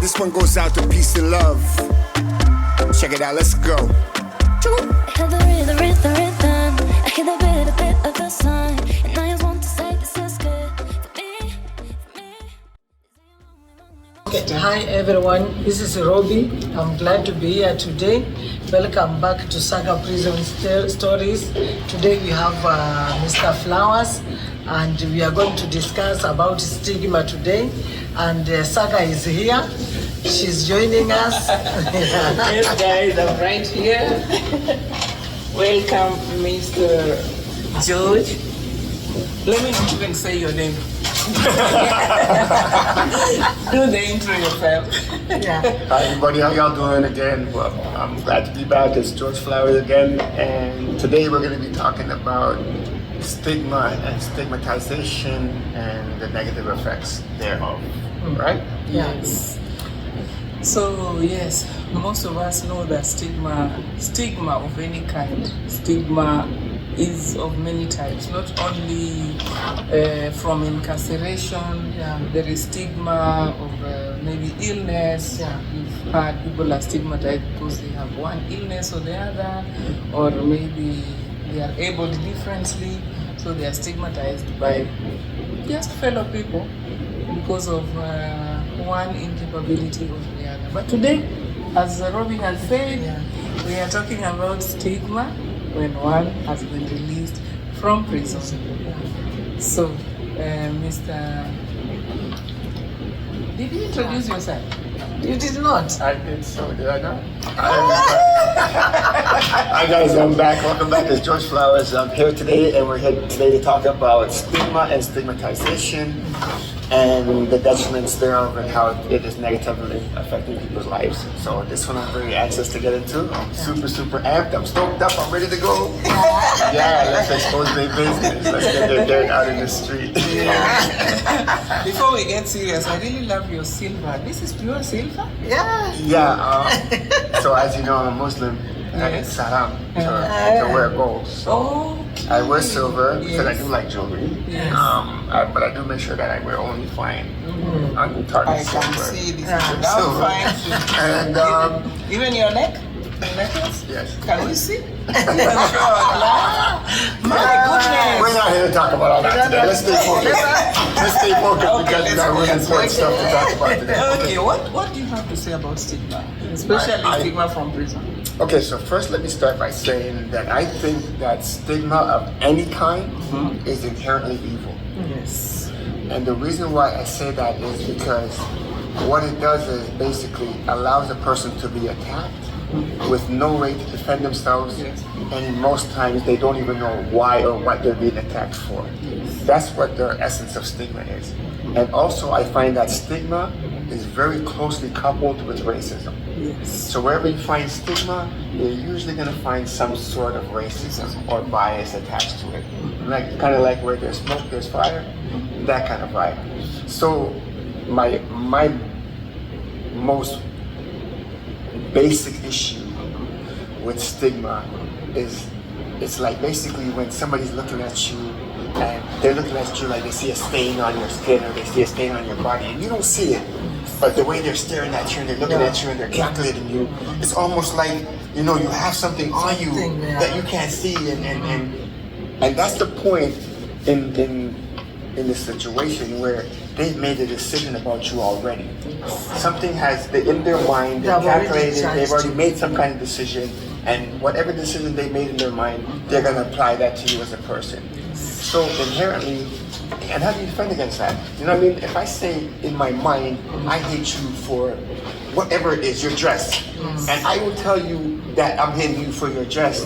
This one goes out to peace and love. Check it out, let's go. I hear the rhythm. I hear the bit of the sun. And I just want to say this is good for me. Okay. Hi everyone, this is Robbie. I'm glad to be here today. Welcome back to Saga Prison Stories. Today we have Mr. Flowers, and we are going to discuss about stigma today. And Saga is here. She's joining us. Yes, guys, I'm right here. Welcome, Mr. George. Let me not even say your name. Do the intro yourself. Yeah. Hi everybody, how y'all doing again? Well, I'm glad to be back. It's George Flowers again, and today we're going to be talking about stigma and stigmatization and the negative effects thereof, right? Yes. So yes, most of us know that stigma of any kind, stigma is of many types, not only from incarceration. There is stigma of maybe illness. You've heard people are stigmatized because they have one illness or the other, or maybe they are abled differently, so they are stigmatized by just fellow people because of one incapability or the other. But today, as Robin has said, we are talking about stigma when one has been released from prison. So, Mr. Did you introduce yourself? You did not. I did, so did I not? Hi guys, I'm back. Welcome back. It's George Flowers. I'm here today, and we're here today to talk about stigma and stigmatization and the detriments thereof and how it is negatively affecting people's lives. So this one I'm very anxious to get into. I'm super amped. I'm stoked up. I'm ready to go. Yeah, let's expose their business. Let's get their dirt out in the street. Before we get serious, I really love your silver. This is pure silver? Yeah. Yeah, so as you know, I'm a Muslim. And it's haram to wear gold. So I wear silver because I do like jewelry. But I do make sure that I wear only fine, untarnished silver. I can see this is fine. And even your neck? The necklace? Yes. Can we see? My goodness. We're not here to talk about all that today. Let's stay focused. Let's stay focused because we got really important stuff to talk about today. Okay, what do you have to say about stigma? Especially stigma from prison. Okay, so first let me start by saying that I think that stigma of any kind is inherently evil. Yes. And the reason why I say that is because what it does is basically allows a person to be attacked with no way to defend themselves, and most times they don't even know why or what they're being attacked for. That's what the essence of stigma is. And also I find that stigma is very closely coupled with racism. So wherever you find stigma, you're usually going to find some sort of racism or bias attached to it. Like kind of like where there's smoke, there's fire, that kind of vibe. So my most basic issue with stigma is it's like basically when somebody's looking at you and they're looking at you like they see a stain on your skin or they see a stain on your body and you don't see it, but the way they're staring at you and they're looking at you and they're calculating you, it's almost like, you know, you have something on you that you can't see, and that's the point in this situation where they've made a decision about you already. Something has in their mind, they've calculated, they've already made some kind of decision, and whatever decision they made in their mind, they're going to apply that to you as a person. So inherently, and how do you defend against that? You know what I mean? If I say in my mind, I hate you for whatever it is, your dress, and I will tell you that I'm hating you for your dress,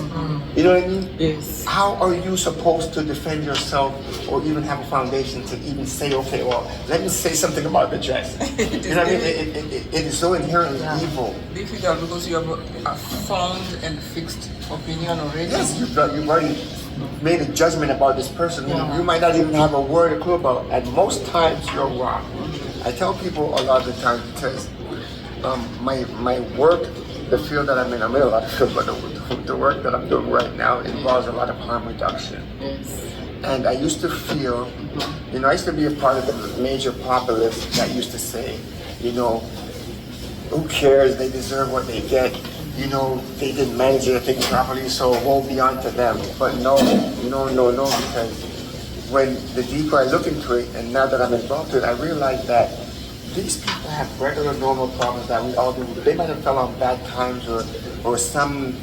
you know what I mean? Yes. How are you supposed to defend yourself or even have a foundation to even say, okay, well, let me say something about the dress? You know what I mean? It is so inherently evil. Difficult because you have a formed and fixed opinion already. Yes, you've already made a judgment about this person who you might not even have a word or clue about, and most times you're wrong. I tell people a lot of the time because my work, the field that I'm in a lot of fields, but the work that I'm doing right now involves a lot of harm reduction. And I used to feel, I used to be a part of the major populists that used to say, who cares? They deserve what they get. You know, they didn't manage their thing properly, so it won't be on to them. But no, because when the deeper I look into it, and now that I'm involved in it, I realize that these people have regular, normal problems that we all do. They might have fell on bad times or some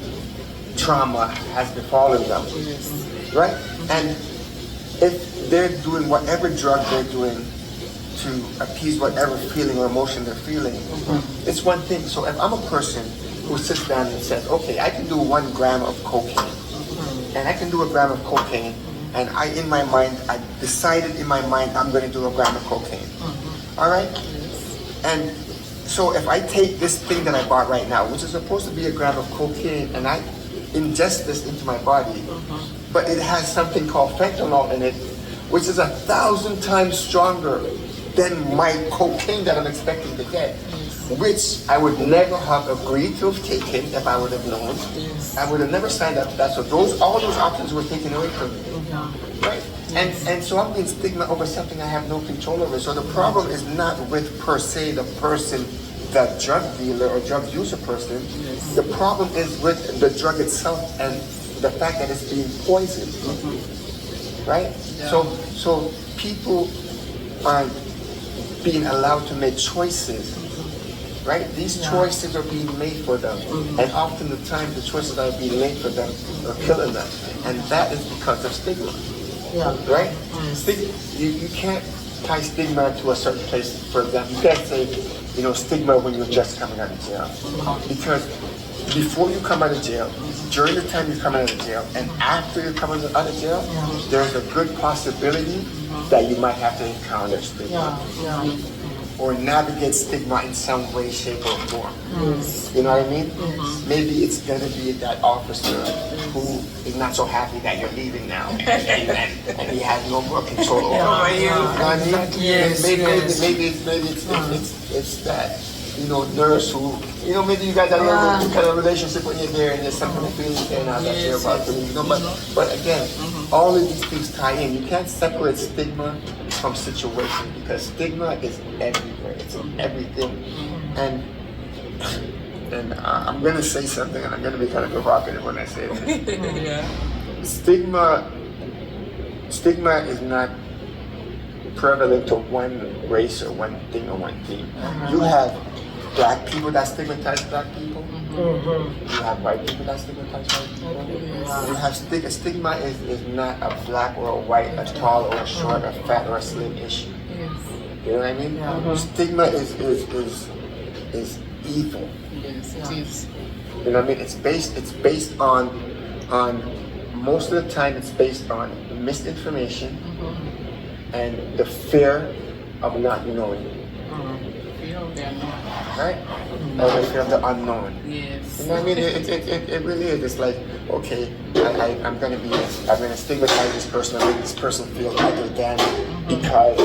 trauma has befallen them, right? And if they're doing whatever drug they're doing to appease whatever feeling or emotion they're feeling, it's one thing. So if I'm a person who sits down and says, okay, I can do 1 gram of cocaine, and I can do 1 gram of cocaine, and I decided in my mind I'm going to do 1 gram of cocaine. All right? And so if I take this thing that I bought right now, which is supposed to be 1 gram of cocaine, and I ingest this into my body, but it has something called fentanyl in it, which is 1,000 times stronger than my cocaine that I'm expecting to get, which I would never have agreed to have taken if I would have known. I would have never signed up to that. So all those options were taken away from me. Right? And so I'm being stigma over something I have no control over. So the problem is not with per se the person, the drug dealer or drug user person. The problem is with the drug itself and the fact that it's being poisoned. Right? So people aren't being allowed to make choices. Right? These choices are being made for them. And often the time the choices that are being made for them are killing them. And that is because of stigma. Right? You can't tie stigma to a certain place. For example, you can't say, stigma when you're just coming out of jail. Because before you come out of jail, during the time you come out of jail, and after you come out of jail, there's a good possibility that you might have to encounter stigma. Or navigate stigma in some way, shape, or form. You know what I mean? Maybe it's going to be that officer who is not so happy that you're leaving now, and he has no more control over you. You know what I mean? Maybe it's that nurse who maybe you guys have a kind of relationship when you're there, and there's something feeling there now that you're about to but again, all of these things tie in. You can't separate stigma from situation because stigma is everywhere. It's in everything. And I'm going to say something, and I'm going to be kind of provocative when I say this. Stigma is not prevalent to one race or one thing or one theme. You have black people that stigmatize black people. You have white people that stigmatize white people. You have stigma is not a black or a white, a tall or a short, a fat or a slim issue. You know what I mean? Stigma is evil. Yes, it is. You know what I mean? It's based on most of the time it's based on misinformation and the fear of not knowing. Fear of the unknown. Right? Or the fear of the unknown. Yes. You know what I mean? It really is. It's like, okay, I'm gonna stigmatize this person and make this person feel other than because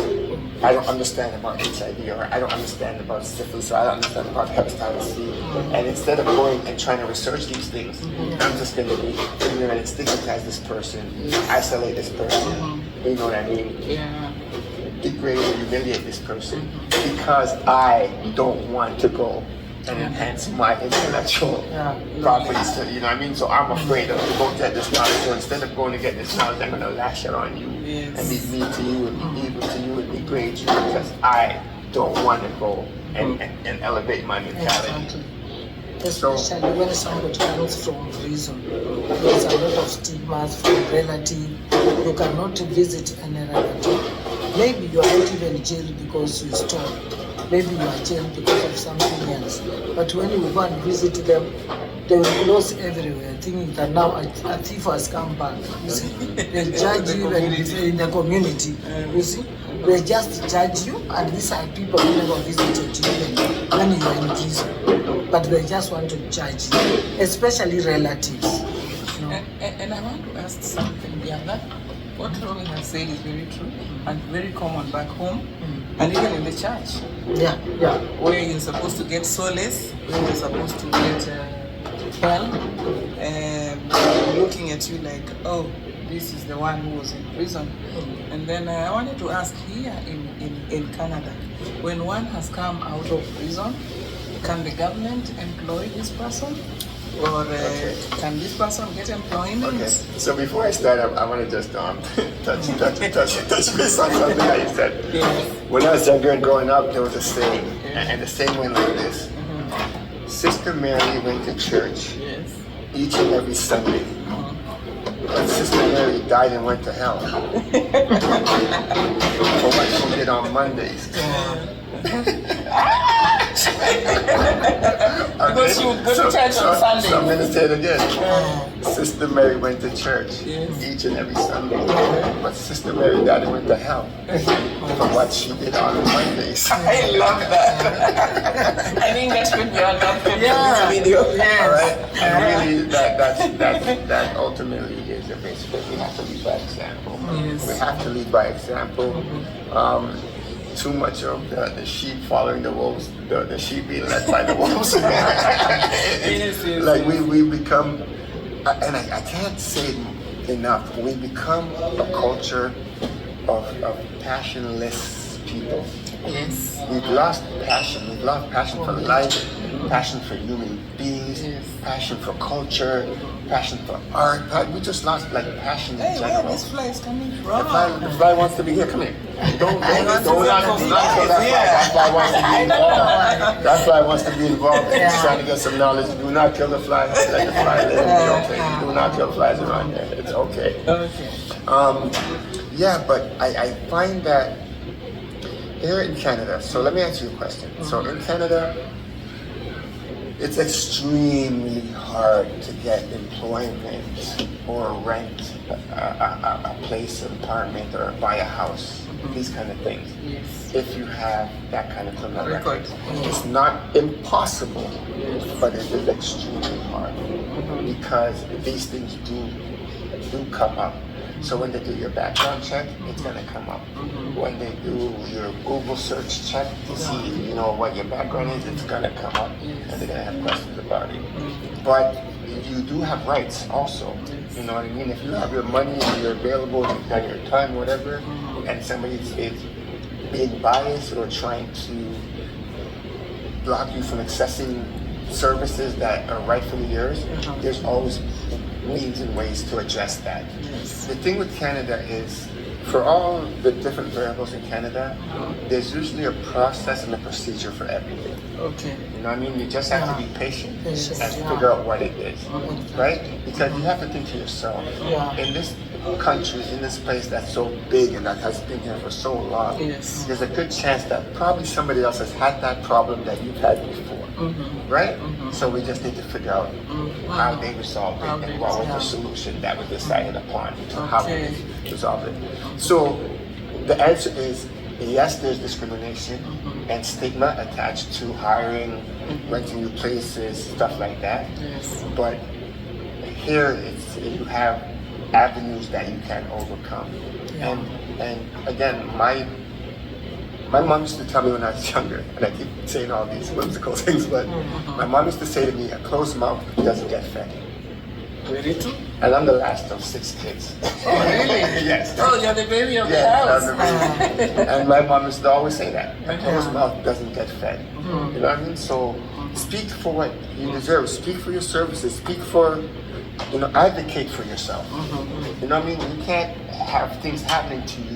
I don't understand about HIV, or I don't understand about syphilis, or I don't understand about hepatitis C. And instead of going and trying to research these things, I'm just going to be ignorant and stigmatize this person, isolate this person, you know what I mean? Yeah. Degrade and humiliate this person because I don't want to go and enhance my intellectual properties, you know what I mean? So I'm afraid of to go get this knowledge. So instead of going to get this knowledge, I'm going to lash it on you and be mean to you and be evil to you and degrade you because I don't want to go and elevate my mentality. Especially when somebody comes from prison, there's a lot of stigmas from relative. You cannot visit any relative. Maybe you are not even jailed because you stole. Maybe you are jailed because of something else. But when you go and visit them, they will close everywhere, thinking that now a thief has come back. You see, they judge you in the community. You see, they just judge you, and these are people who never visited you when you are in prison. But they just want to judge you, especially relatives. You know? And I want to ask something here. That what Romy has said is very true and very common back home and even in the church. Yeah. Where you're supposed to get solace, where you're supposed to get help, looking at you like, oh, this is the one who was in prison. And then I wanted to ask here in Canada, when one has come out of prison, can the government employ this person? Or can this person get employment? Okay. So before I start, I want to just touch base on something that you said. Yes. When I was younger and growing up, there was a saying, and the saying went like this: Sister Mary went to church Yes. each and every Sunday, but Sister Mary died and went to hell for what she did on Mondays. Because she would go to church on Sunday. So I'm going to say it again. Sister Mary went to church each and every Sunday, but Sister Mary died and went to hell for what she did on Mondays. I love that. I think that should be our caption for this video. All right, and really, that ultimately is the basic. We have to lead by example. Yes. We have to lead by example. Too much of the sheep following the wolves, the sheep being led by the wolves. Like we become, and I can't say it enough. We become a culture of passionless people. Yes. We've lost passion. We've lost passion for life, passion for human beings, passion for culture, passion for art. We just lost passion in Hey, where general. this fly is coming from? The fly wants to be here. Come here. Don't not kill that fly. That fly wants to be involved. That fly wants to be involved. He's trying to get some knowledge. Do not kill the fly. Let the fly live. It's okay. Do not kill flies around here. It's okay. Okay. Yeah, but I find that here in Canada, so let me ask you a question. So in Canada, it's extremely hard to get employment or rent a place, an apartment, or buy a house, these kind of things. Yes. If you have that kind of criminal Record. record. It's not impossible, but it is extremely hard because these things do come up. So when they do your background check, it's gonna come up. When they do your Google search check to see, what your background is, it's gonna come up, and they're gonna have questions about it. But you do have rights also. You know what I mean? If you have your money and you're available, you've done your time, whatever, and somebody is being biased or trying to block you from accessing services that are rightfully yours, there's always means and ways to address that. The thing with Canada is, for all the different variables in Canada, there's usually a process and a procedure for everything. Okay. You know what I mean? You just have to be patient and figure out what it is, right? Because you have to think to yourself, in this country, in this place that's so big and that has been here for so long, there's a good chance that probably somebody else has had that problem that you've had before, right? So we just need to figure out how they resolved it and what was the solution that was decided upon to how we resolve it. So the answer is yes, there's discrimination and stigma attached to hiring, renting new places, stuff like that. But here you have avenues that you can overcome. And again, my mom used to tell me when I was younger, and I keep saying all these whimsical things, but my mom used to say to me, a closed mouth doesn't get fed. Very true. And I'm the last of 6 kids. Oh, really? Yes. Oh, you're the baby of the Yes, house. I'm the baby. And my mom used to always say that. A closed mouth doesn't get fed. You know what I mean? So speak for what you deserve. Speak for your services. Speak for, advocate for yourself. You know what I mean? You can't have things happening to you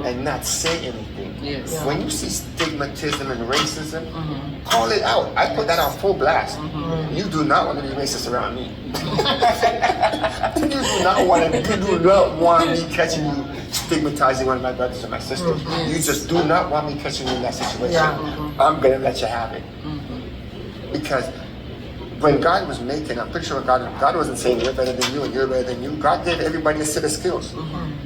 and not say anything. Yes. When you see stigmatism and racism, call it out. I put that on full blast. You do not want to be racist around me. You do not want me catching you stigmatizing one of my brothers or my sisters. You just do not want me catching you in that situation. I'm gonna let you have it. Because when God was making, I'm pretty sure God wasn't saying you're better than you and you're better than you. God gave everybody a set of skills.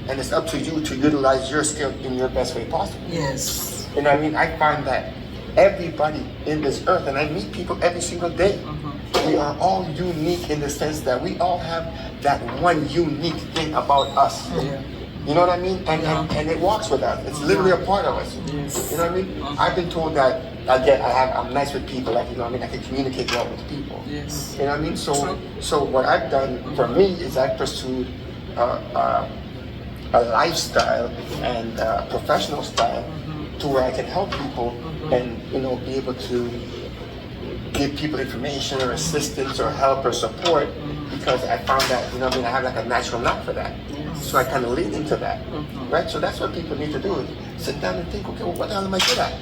And it's up to you to utilize your skill in your best way possible. Yes. You know what I mean? I find that everybody in this earth, and I meet people every single day, we are all unique in the sense that we all have that one unique thing about us. You know what I mean? And it walks with us. It's literally a part of us. You know what I mean? I've been told that I'm nice with people, I can communicate well with people. You know what I mean? So what I've done for me is I've pursued a lifestyle and a professional style to where I can help people and be able to give people information or assistance or help or support because I found that, you know what I mean, I have like a natural knack for that. So I kind of lean into that, right? So that's what people need to do, is sit down and think, okay, well, what the hell am I good at?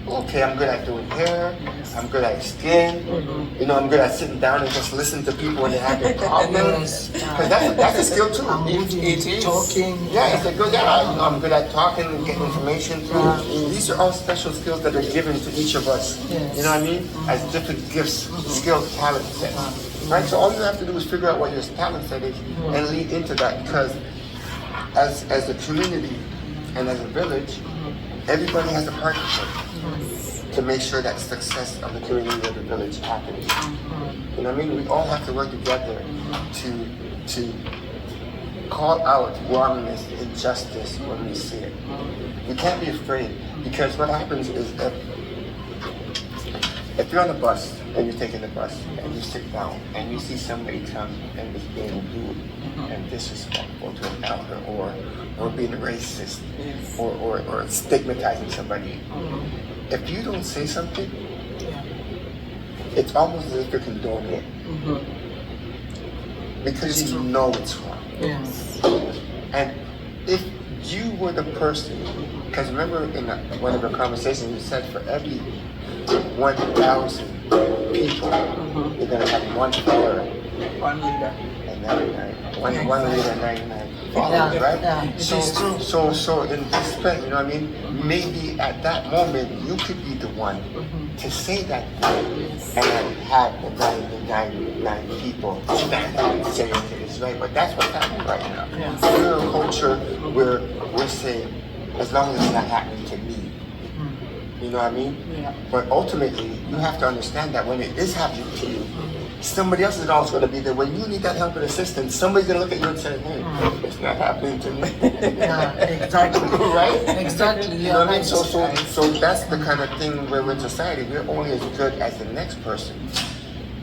Okay, I'm good at doing hair, I'm good at skin, you know, I'm good at sitting down and just listening to people when they're having problems. Because that's a skill too. It is. Talking. Yeah, it's a good, yeah, you know, I'm good at talking and getting information through. These are all special skills that are given to each of us, you know what I mean? As different gifts, skills, talent sets. Right, so all you have to do is figure out what your talent set is and lead into that, because as a community and as a village, everybody has a part to play to make sure that success of the community or the village happens. You know what I mean? We all have to work together to call out wrongness, injustice when we see it. You can't be afraid, because what happens is if you're on a bus and you're taking the bus and you sit down and you see somebody come and is being rude and disrespectful to an elder or being racist or stigmatizing somebody, if you don't say something, it's almost as if you're condoning it. Because you know it's wrong. Yes. And if you were the person, because remember in one of our conversations you said for every 1,000 people, you're going to have one follower. One leader. And 99. One leader, 99 followers, right? Yeah, it is true. So in this respect, you know what I mean? Maybe at that moment, you could be the one to say that and have the 99 people stand up and say it is right. But that's what's happening right now. We're in a culture where we're saying, as long as it's not happening to me, you know what I mean? Yeah. But ultimately, you have to understand that when it is happening to you, somebody else is also going to be there. When you need that help and assistance, somebody's going to look at you and say, hey, it's not happening to me. Yeah, exactly. Right? Exactly. You know what I mean? So that's the kind of thing where in society, we're only as good as the next person.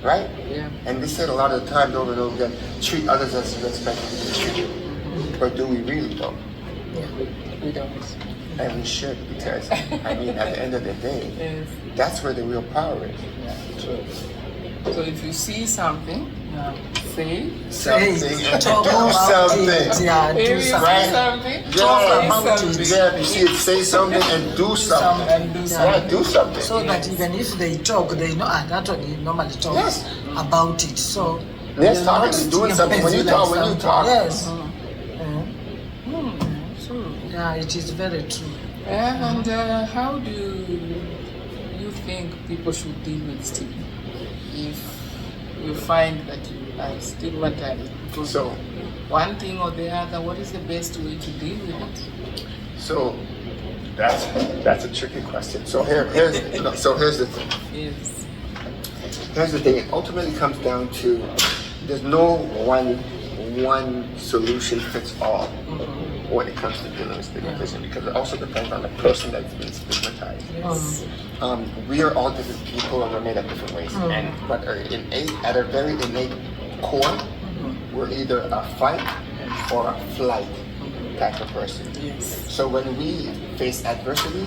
Right? Yeah. And they said a lot of the time over and over again, treat others as you expect them to be treated. But do we really though? We don't. And we should, because I mean, at the end of the day, that's where the real power is. True. So if you see something, say Something and talk do about something. it. Yeah, do If you something. see something, Talk say about something. it. Yeah, if you see it, say something and do something. And do Yeah, something. do something. So that even if they talk, they know that one he normally talks Yes. about it. So Yes, they're talking not is doing something. When you talk, when you talk. Yes. True. Yeah, it is very true. And how do you think people should deal with stigma if you find that you are stigmatized? Because So, one thing or the other, what is the best way to deal with it? so that's a tricky question. So here's the thing. Yes. Here's the thing. It ultimately comes down to there's no one solution fits all when it comes to dealing with stigmatization, because it also depends on the person that's being stigmatized. Yes. We are all different people and we're made of different ways. But at a very innate core, we're either a fight or a flight type of person. Yes. So when we face adversity,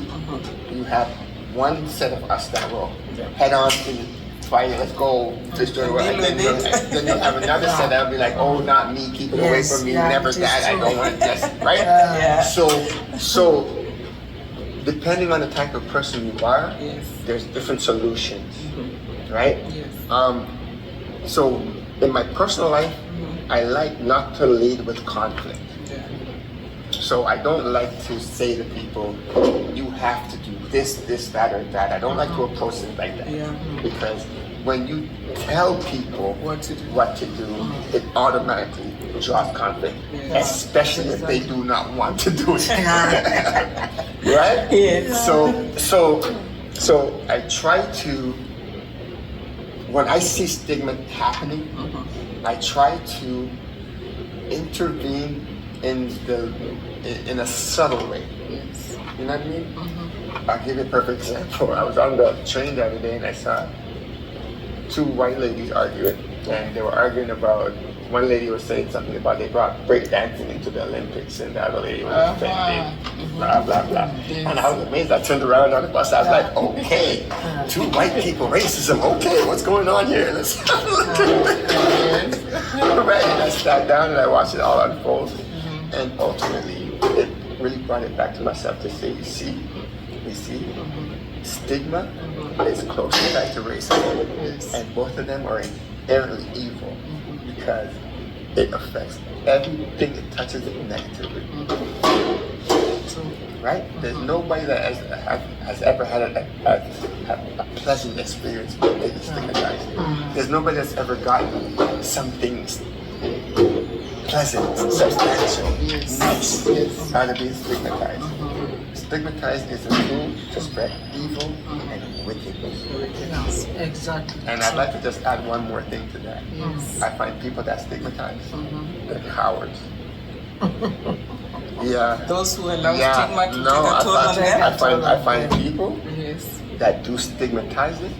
you have one set of us that will head on to fight, let's go, destroy the world. And then you have another set that will be like, oh, not me, keep it away Yes, from me, yeah, never it is that, I true. don't want this, right? Yeah. So depending on the type of person you are, Yes. there's different solutions, right? Yes. So in my personal life, I like not to lead with conflict. Yeah. So I don't like to say to people, you have to do this, that, or that. I don't like to approach it like that. Yeah. Because when you tell people What to do. it automatically draws conflict, Yeah. especially if they do not want to do it. Right? Yes. So I try to, when I see stigma happening, I try to intervene in a subtle way. Yes. You know what I mean? I'll give you a perfect example. I was on the train the other day and I saw two white ladies arguing, and they were arguing about one lady was saying something about they brought break dancing into the Olympics, and the other lady was offended, blah blah blah. And I was amazed. I turned around on the bus. I was like, okay, two white people, racism. Okay, what's going on here? Let's look at it. Right, and I sat down and I watched it all unfold, and ultimately it really brought it back to myself to say, you see, stigma is closely tied to racism, and both of them are inherently evil because it affects everything it touches it negatively. Right? There's nobody that has ever had a pleasant experience with being stigmatized. There's nobody that's ever gotten something pleasant, substantial, nice out of being stigmatized. Stigmatized is a tool to spread evil and wickedness. Yes, exactly. And I'd like to just add one more thing to that. I find people that stigmatize, they're cowards. Yeah. Those who allow stigma to take no, a toll on them. I find people Yes. that do stigmatize it,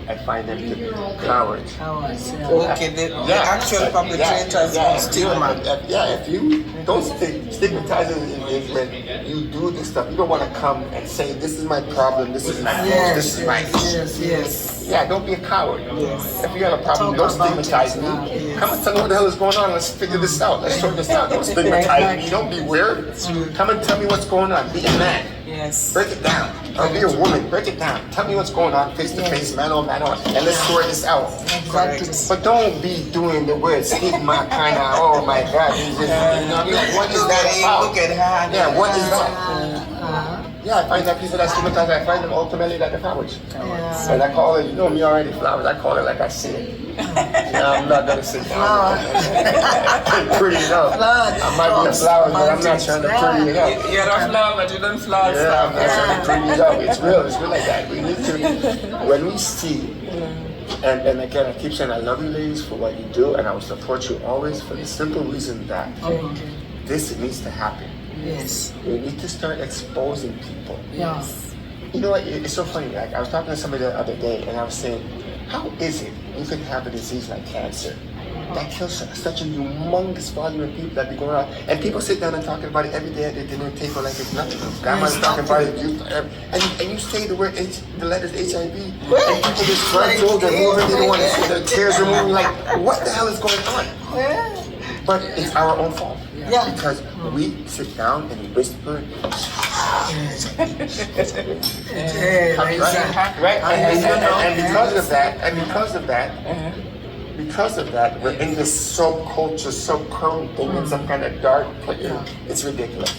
I find them to be cowards. Cowards, yeah. Okay, the actual perpetrators of stigma. If you don't stigmatize it is when you do this stuff. You don't want to come and say, this is my problem, this is my fault, this is my issue. Yes. Yeah, don't be a coward. Yes. If you have a problem, don't stigmatize me. Come and tell me what the hell is going on. Let's figure this out. Let's sort this out. Don't stigmatize me. Don't be weird. Come and tell me what's going on. Be a man. Yes. Break it down. Or be a woman. Break it down. Tell me what's going on face to face, man on man on. And let's sort this out. Exactly. But don't be doing the word stigma kind of, oh my God. What is that about? Look at her. Yeah, what is that? Yeah, I find that people that stigmatize, I find them ultimately like the cowards. And I call it, you know me already, flowers. I call it like I see it. I'm not gonna sit down. Pretty enough. I might be a flower, but I'm not trying to pretty it up. You're a flower, but you don't flower. Yeah, I'm not trying to pretty it up. It's real like that. We need to, when we see, and again, I keep saying I love you ladies for what you do, and I will support you always for the simple reason that this needs to happen. Yes. We need to start exposing people. Yes. You know what? It's so funny. Like, I was talking to somebody the other day, and I was saying, how is it you can have a disease like cancer that kills such a humongous volume of people that be going around, and people sit down and talking about it every day at their dinner table like it's nothing. Grandma's talking about it, and you say the word the letters HIV, and people just front they're moving, they don't want to see their tears are moving. Like, what the hell is going on? But it's our own fault. Yeah. Because we sit down and whisper. Right? Because of that, we're in this subculture, subcurrent thing in some kind of dark place. It's ridiculous.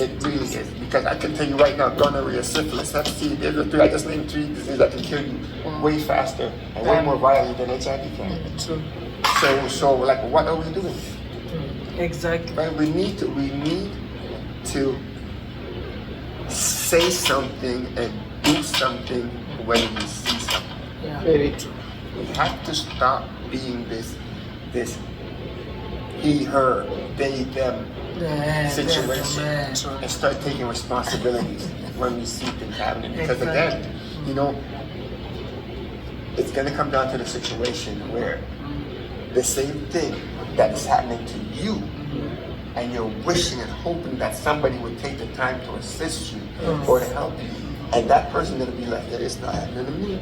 It really is. Because I can tell you right now, gonorrhea, syphilis, HCV, there's the three. I just named 3 diseases that can kill you way faster and way more violently than HIV can. So like, what are we doing? Exactly. Right? We need to say something and do something when we see something. Yeah. Very true. We have to stop being this he, her, they, them situation and start taking responsibilities when we see things happening. Because again, you know, it's going to come down to the situation where the same thing that is happening to you, and you're wishing and hoping that somebody would take the time to assist you or to help you, and that person's gonna be like, it's not happening to me.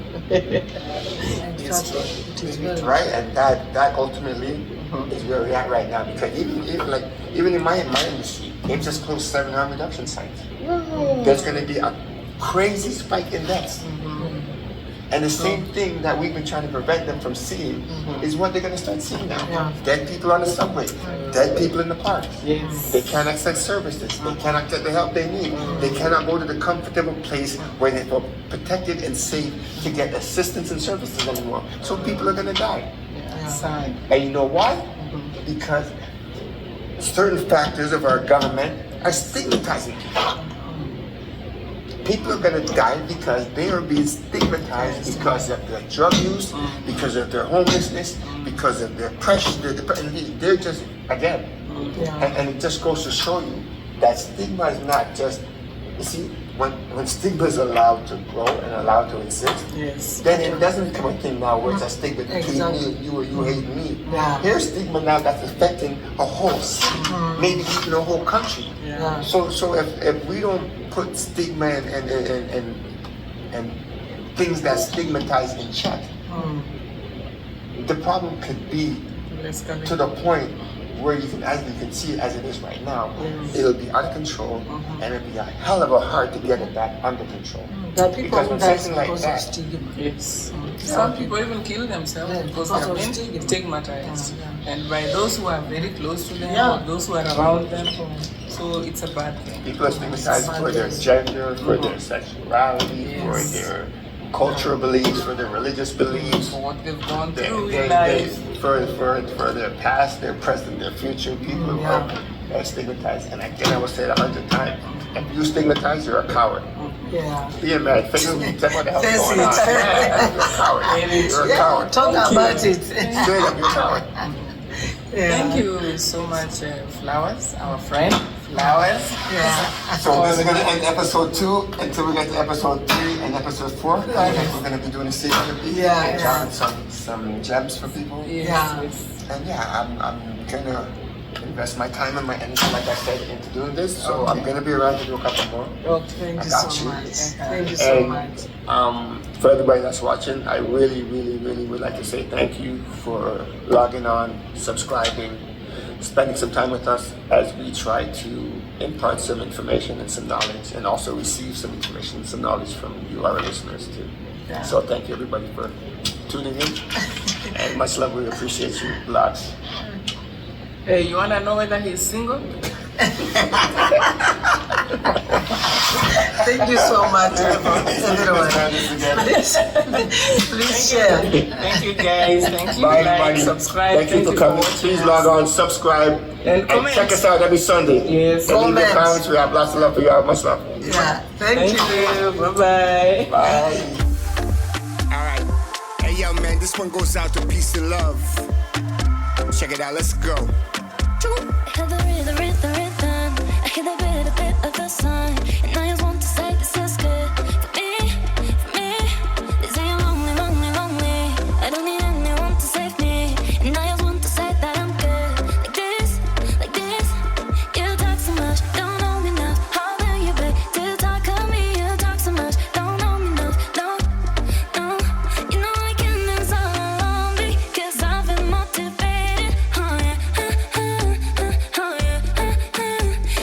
Right? And that ultimately is where we're at right now. Because even in my industry, they just closed 7 harm reduction sites. There's gonna be a crazy spike in deaths. And the same thing that we've been trying to prevent them from seeing is what they're going to start seeing now. Dead people on the subway, dead people in the parks. They can't access services. They cannot get the help they need. They cannot go to the comfortable place where they feel protected and safe to get assistance and services anymore. So people are going to die. And you know why? Because certain factors of our government are stigmatizing people. People are going to die because they are being stigmatized because of their drug use, because of their homelessness, because of their pressure, they're just, again, and it just goes to show you that stigma is not just, you see, when stigma is allowed to grow and allowed to exist, Yes. then it doesn't become a thing now where it's a stigma between Exactly. you or you hate me. Yeah. Here's stigma now that's affecting a whole city, maybe even a whole country. Yeah. So if we don't put stigma and things that stigmatize in check, the problem could be to the point where you can see it as it is right now. It'll be out of control, and it'll be a hell of a hard to get it back under control. There are people Because who when die something like because of that- stigma. Yes. Some people even kill themselves Yeah, because because they of have been stigma. stigmatized. Yeah. And by those who are very close to them, Yeah. or those who are around them. So it's a bad thing. People are stigmatized for their gender, for their sexuality, for Yes. their cultural beliefs, for their religious beliefs, For what they've gone they, through they, in they, life. for their past, their present, their future. People are stigmatized. And again, I will say it 100 times. If you stigmatize, you're a coward. Yeah. Be a man, face it, tell what the hell's Face going it. on. You're a coward. You're a Yeah, coward. talk about it. Straight up, you're a coward. Yeah. Thank you so much, Flowers, our friend. Flowers. Yeah. So this is going to end episode 2 until we get to episode 3 and episode 4. I think we're going to be doing a series of these Yeah, and yeah. dropping some gems for people. Yes, Yeah. yes. And yeah, I'm gonna invest my time and my energy, like I said, into doing this. So I'm gonna be around to do a couple more. Oh, thank I you got so you. much. Thank you so much. For everybody that's watching, I really, really, really would like to say thank you for logging on, subscribing, spending some time with us as we try to impart some information and some knowledge, and also receive some information and some knowledge from you, our listeners, too. Yeah. So thank you, everybody, for tuning in. And much love. We appreciate you lots. Hey, you wanna know whether he's single? Thank you so much, everyone. Please share. Thank you guys. Thank you. Bye, Like, everybody. subscribe. Thank you for coming. watching Please us. log on, subscribe, and comment. check us out every Sunday. Yes. And leave your Comment. comments. We have lots of love for y'all. Much love. Yeah. Thank Thank you. you. Bye-bye. Bye. Alright. Hey yo man, this one goes out to peace and love. Check it out, let's go. I hear the rhythm. I hear the bit of the sun. And I just want to say this is good for me. This ain't lonely. I don't need anyone to save me. And I just want to say that I'm good. Like this. You talk so much, don't know me enough. How will you be to talk of me? You talk so much, don't know me enough. No. You know I can't dance all alone because I've been motivated. Oh yeah.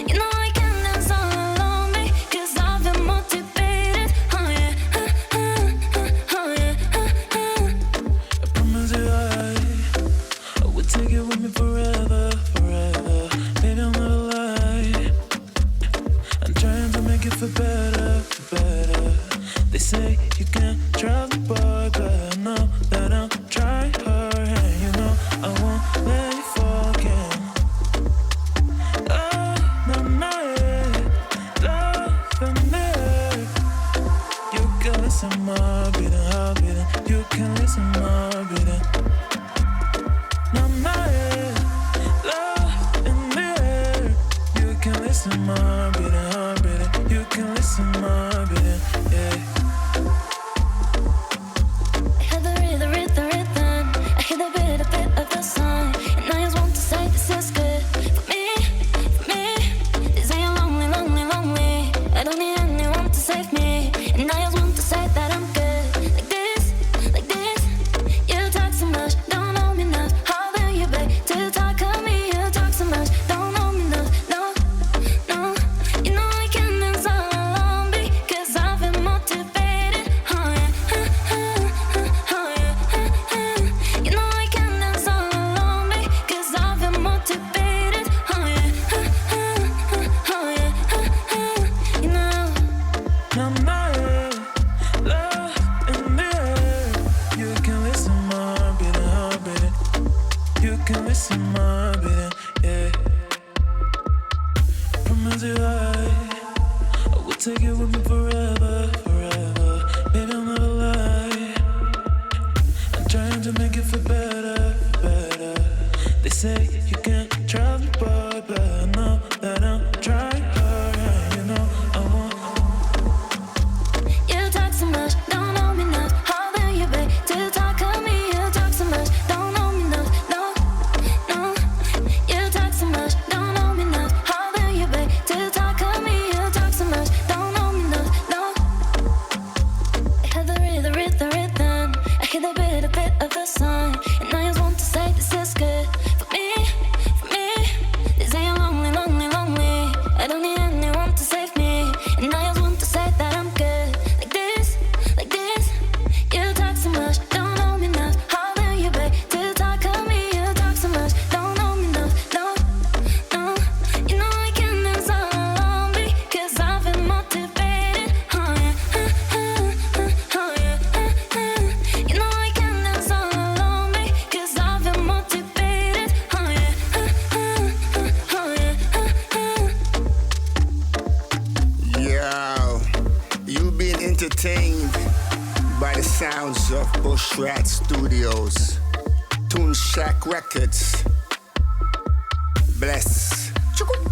You know I can't dance all alone because I've been motivated. Oh yeah. I promise you I would take it with me forever. Baby, I'll never lie. I'm trying to make it for better. They say you can't trust a boy, but I know that I'll try hard. And you know I won't let you forget. Love and me. You can listen more, beating. You can listen more, beating. Love in the air. You can listen more, beating. You can listen more, beating. Yeah. I hear the rhythm. I hear the bit of the sun. And I just want to say this is good for me. This ain't lonely. I don't need anyone to save me. And I just want to say that I'm good. Like this. You talk so much, don't know me enough. How will you be to talk of me? You talk so much, don't know me enough. No. You know I can't dance all alone because I've been motivated. Oh yeah. You know I can't dance all alone because I've been motivated. Oh yeah. You know. Love in the air. You can listen more, beating. You can listen more, beating. Yeah. Promise you I would take it with me forever. Baby, I'll never lie. I'm trying to make it for better. They say you can't trust me, boy, but I know that I'll try hard. And you know I won't by the sounds of Bushrat Studios, Toon Shack Records. Bless. Chukut.